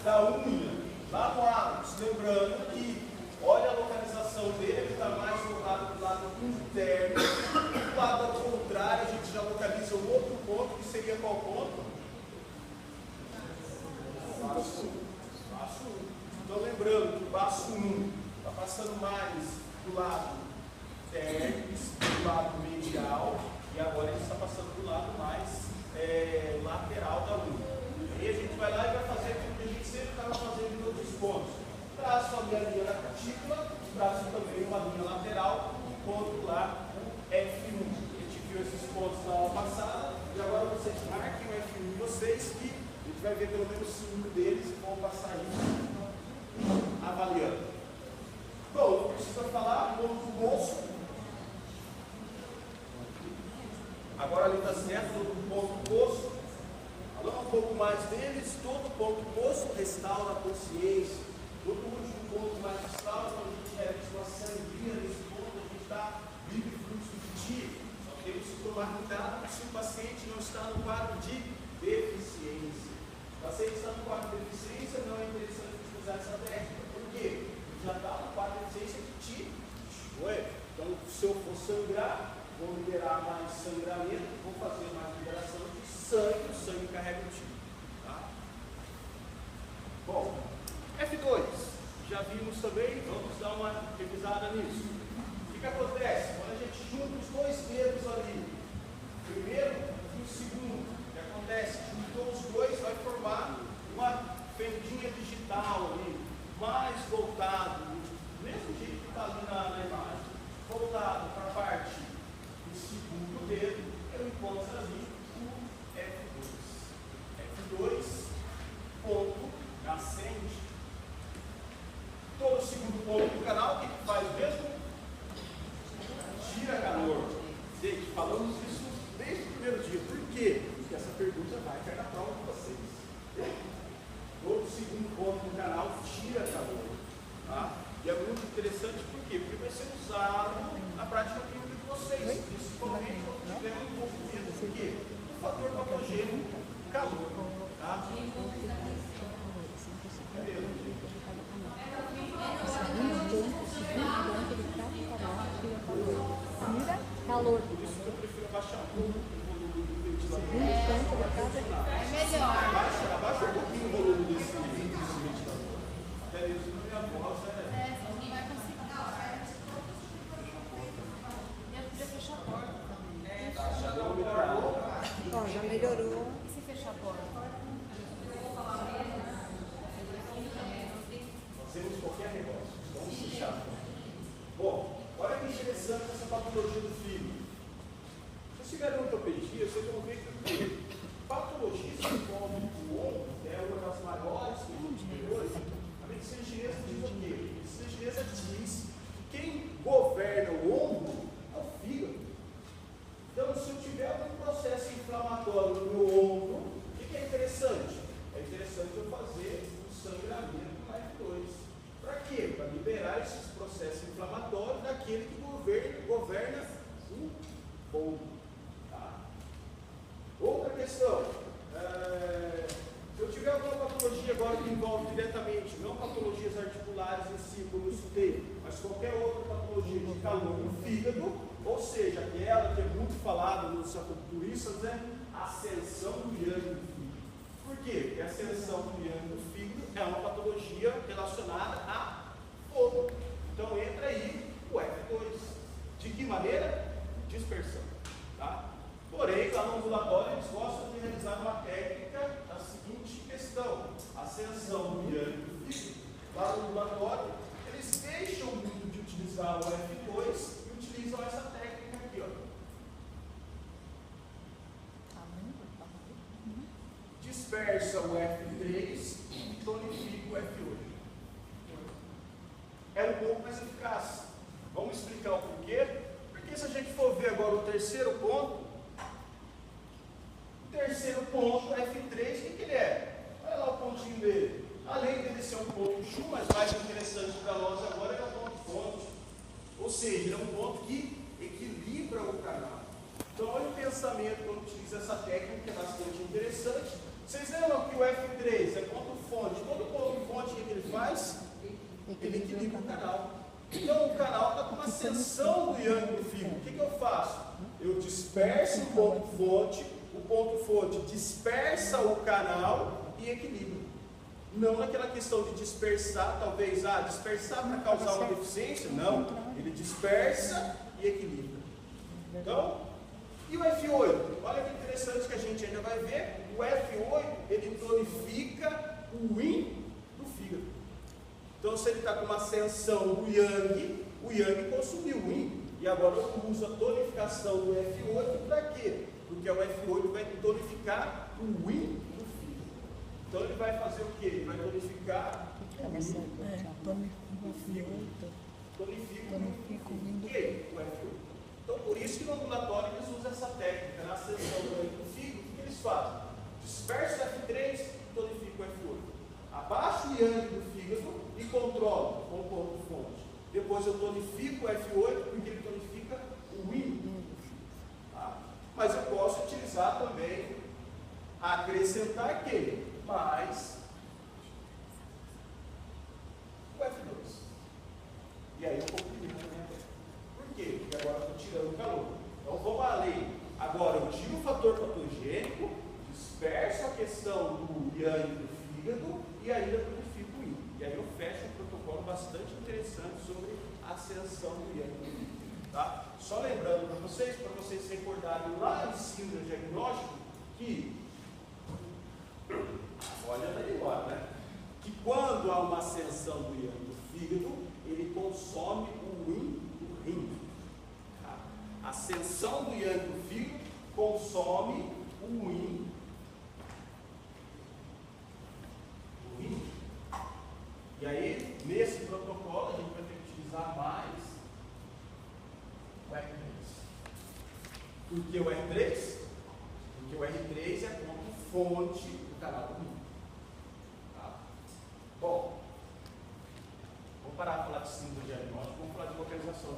da unha, lá no ápice, lembrando que, olha a localização dele, ele está mais voltado para o lado interno. Do lado ao contrário, a gente já localiza um outro ponto, que seria qual ponto? Baço 1. Então, lembrando que o baço 1 está passando mais do lado térmico, do lado medial, e agora ele está passando do lado mais lateral da unha. Aí a gente vai lá e vai fazer aquilo que a gente sempre estava fazendo em outros pontos. Traço ali a linha da cutícula, traço também uma linha lateral, encontro lá o F1. A gente viu esses pontos na aula passada, e agora vocês marquem o F1 de vocês, que a gente vai ver pelo menos 5 deles e vão passar isso avaliando. Bom, não precisa falar, ponto moço. Agora ali está certo, todo ponto poço. Falando um pouco mais deles, todo ponto poço restaura a consciência. Todo último ponto mais restaura, quando a gente realiza uma sangria nesse ponto, a gente está livre fluxo de ti. Só temos que tomar cuidado se o paciente não está no quadro de deficiência. O paciente está no quadro de deficiência, não é interessante utilizar essa técnica. Por quê? Ele já está no quadro de deficiência de ti. Então, se eu for sangrar, vou liberar mais sangramento, vou fazer mais liberação de sangue, o sangue carrega o tiro. Tá? Bom, F2, já vimos também, vamos dar uma revisada nisso. O que acontece? Quando a gente junta os dois dedos ali, o primeiro e o segundo, o que acontece? Juntou os dois, vai formar uma fendinha digital ali, mais voltado, do mesmo jeito que está ali na imagem, voltado para a parte do segundo dedo, eu encontro ali o F2. F2, ponto, ascende. Todo o segundo ponto do canal, o que faz mesmo? Tira calor. Gente, falamos isso desde o primeiro dia. Por quê? Porque essa pergunta vai cair na prova de vocês. Todo o segundo ponto do canal tira calor. Tá? E é muito interessante, por quê? Porque vai ser usado na prática clínica de vocês, principalmente quando tiver um envolvimento. Por quê? O fator patogênico, calor. Tá? Tira calor. Por isso que eu prefiro abaixar um pouco o volume do ventilador. É melhor. Abaixa um pouquinho o volume desse ventilador. Até mesmo na minha voz, né? Ninguém vai conseguir. Eu podia fechar a porta também. Já deu uma melhorada. Ó, já melhorou. E se fechar a porta? Fazemos qualquer negócio. Vamos fechar. Bom, olha que interessante essa patologia do fígado. Se vocês tiverem ortopedia, vocês vão ver que patologia se envolve o ombro, que é uma das maiores superiores. A medicina chinesa diz o quê? A medicina chinesa diz que quem governa o ombro é o fígado. Então, se eu tiver algum processo inflamatório no meu ombro, o que é interessante? É interessante eu fazer um sangramento com F2. Para quê? Para liberar esses processos inflamatórios daquele que governa o ombro. Tá? Outra questão. Se eu tiver alguma patologia agora que envolve diretamente, não patologias articulares em si, como eu estudei, mas qualquer outra patologia de calor no fígado, ou seja, aquela que é muito falada nos acupunturistas, né? Ascensão do yang do fígado. Por quê? Porque a ascensão do yang do fígado é uma patologia relacionada a fogo. Então entra aí o F2. De que maneira? Dispersão. Tá? Porém, lá no ambulatório eles gostam de realizar uma técnica da seguinte questão: ascensão do yang do fígado. Lá no ambulatório eles deixam muito de utilizar o F2 e utilizam essa técnica aqui, ó. Dispersa o F3 e tonifica o F8. É um pouco mais eficaz. Vamos explicar o porquê? Porque se a gente for ver agora o terceiro ponto, F3, o que ele é? Olha lá o pontinho dele. Além dele ser um ponto chu, mas mais interessante para nós agora é o ponto. Ou seja, é um ponto que equilibra o canal. Então, olha o pensamento quando utiliza essa técnica, que é bastante interessante. Vocês lembram que o F3 é ponto fonte, todo ponto faz? Ele equilibra o canal. Então o canal está com uma ascensão do yang do fígado. O que eu faço? Eu disperso o ponto fonte dispersa o canal e equilibra. Não naquela questão de dispersar, talvez, dispersar para causar uma deficiência. Não, ele dispersa e equilibra. Então, e o F8? Olha que interessante que a gente ainda vai ver. O F8, ele tonifica o yin do fígado. Então, se ele está com uma ascensão do yang, o yang consumiu o yin. E agora eu uso a tonificação do F8 para quê? Porque o F8 vai tonificar o yin do fígado. Então, ele vai fazer o quê? Ele vai tonificar o yin do fígado. Tonifica o yin do fígado. O F8. Então, por isso que no ambulatório eles usam essa técnica. Na ascensão do yin do fígado, o que eles fazem? Dispersa o F3 e tonifica o F8. Abaixa o yang do fígado e controla com o ponto fonte. Depois eu tonifico o F8 porque ele tonifica o yin. Tá? Mas eu posso utilizar também, acrescentar que mais o F2. E aí eu comprimido a minha técnica. Por quê? Porque agora eu estou tirando o calor. Então vamos além. Agora eu tiro o fator patogênico, disperso a questão do yang do fígado e ainda tonifico o yin. E aí eu fecho um protocolo bastante interessante sobre a ascensão do yang do fígado. Tá? Só lembrando para vocês se recordarem lá em síndrome diagnóstico, que olha daí embora, né? Que quando há uma ascensão do yang do fígado, ele consome o yin do rim. Tá? A ascensão do yang do fígado consome o yin do rim. E aí, nesse protocolo, a gente vai ter que utilizar mais o R3. Por que o R3? Porque o R3 é ponto fonte do canal do rim. Tá? Bom, vamos parar de falar de síndrome diagnóstico, vamos falar de localização.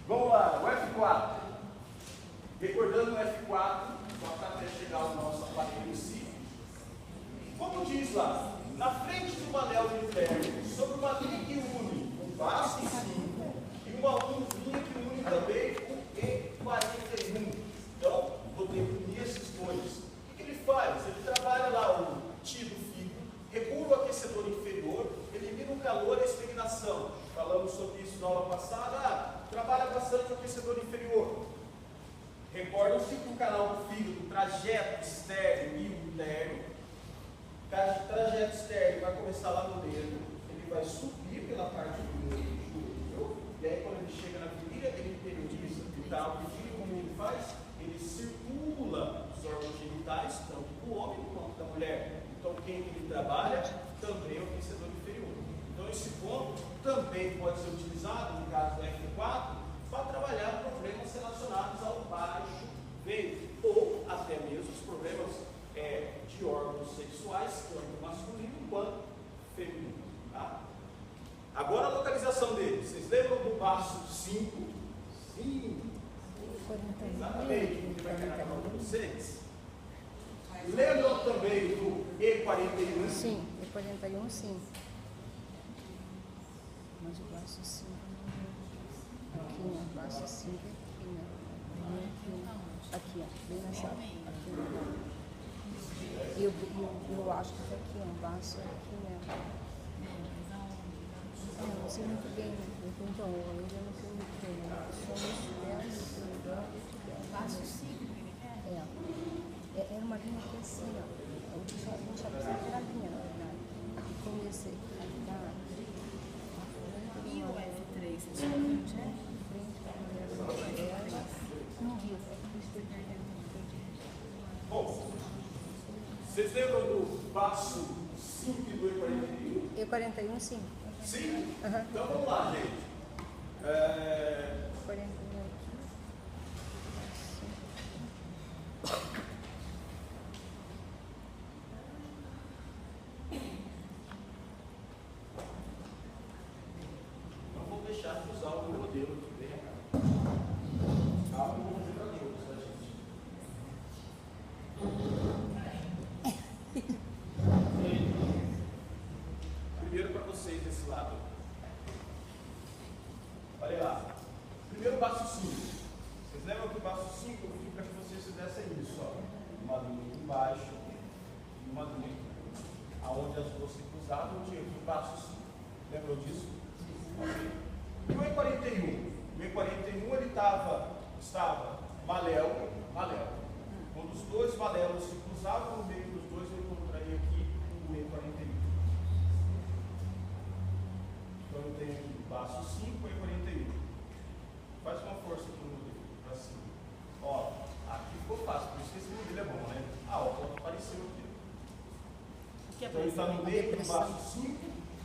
Vamos lá, o F4. Recordando o F4, só para até chegar ao nosso aparelho em si. Como diz lá, na frente de uma anel de inferno, sobre uma linha que une um vaso em 5 e uma linha que une também o E41. Então, vou ter que unir esses dois. O que ele faz? Ele trabalha lá o Ti do fígado, regula o aquecedor inferior, elimina o calor e a estagnação. Falamos sobre isso na aula passada. Trabalha bastante o aquecedor inferior. Recordam-se que o canal do fígado, trajeto externo e interno. Trajeto externo vai começar lá no dedo, ele vai subir pela parte do joelho, e aí quando ele chega na virilha, ele interioriza. Então, a virilha, como ele faz? Ele circula os órgãos genitais, tanto do homem quanto da mulher. Então, quem ele trabalha também é o aquecedor inferior. Então, esse ponto também pode ser utilizado, no caso do F4, para trabalhar problemas relacionados ao baixo ventre, ou até mesmo os problemas de órgãos sexuais, tanto masculino quanto feminino. Tá? Agora a localização dele. Vocês lembram do passo 5? Sim. Exatamente. Ele vai pegar para vocês. Lembram também do E41? Sim, E41 sim. Mas o passo 5. Aqui, ó, passo 5 aqui, ó, bem nessa, aqui no eu acho que aqui, ó, passo aqui, né? Eu não sei muito bem, então, eu ainda não sei muito bem, só nesse dela, Passo 5, ele quer? era uma linha aqui assim, ó, eu não sabia se era linha, na verdade, aqui comecei a dar. E o F3, você sabe onde é? No Rio. Bom, vocês lembram do passo 5 do E41? E41 sim. Sim? Uhum. Então vamos lá, gente. 41 Não vou deixar de usar o meu modelo aqui, bem, cara. Calma, eu vou fazer para todos, tá, gente? Olha lá. Primeiro passo 5. Vocês lembram que o passo 5 eu pedi para que vocês fizessem isso, ó. Uma linha aqui embaixo e uma linha aqui. Aonde as duas se cruzavam, tinha aqui o passo 5. Lembram disso? Ok. E o E41? O E41 ele estava maléolo. Quando os dois maléolos se cruzavam, no meio dos dois eu encontraria aqui o E41. Então eu tenho aqui o passo 5 e E41. Faz uma força aqui no modelo, para cima. Ó, aqui ficou fácil, por isso que esse modelo é bom, né? Ó, o ponto apareceu aqui. Então ele está no meio do passo 5,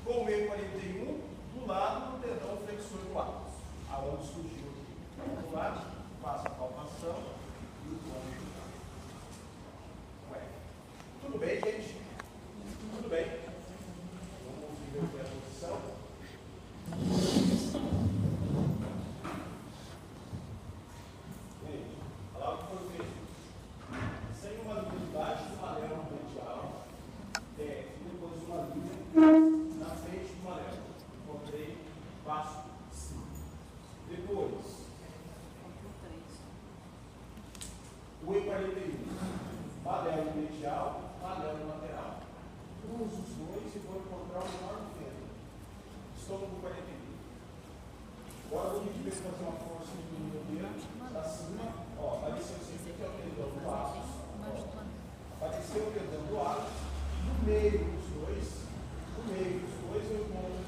com o E41 do lado do tendão flexor do ápice, aonde surgiu aqui. Do lado, faça a palpação e o ponto. Ué. Tudo bem, gente? Tudo bem? Vamos ver a posição. Gente, olha lá o que foi feito. Sem uma linha de baixo do maléolo medial, e depois uma linha na frente do maléolo. Encontrei passo 5. Depois, o E41, maléolo medial, maléolo lateral. Cruzo os dois e vou encontrar o menor do fêmur. Estômago 41. Agora vou pedir para fazer uma força no dedo, para cima. Ó, apareceu sempre que é o tendão do ápice. Apareceu o tendão do ápice. No meio dos dois eu encontro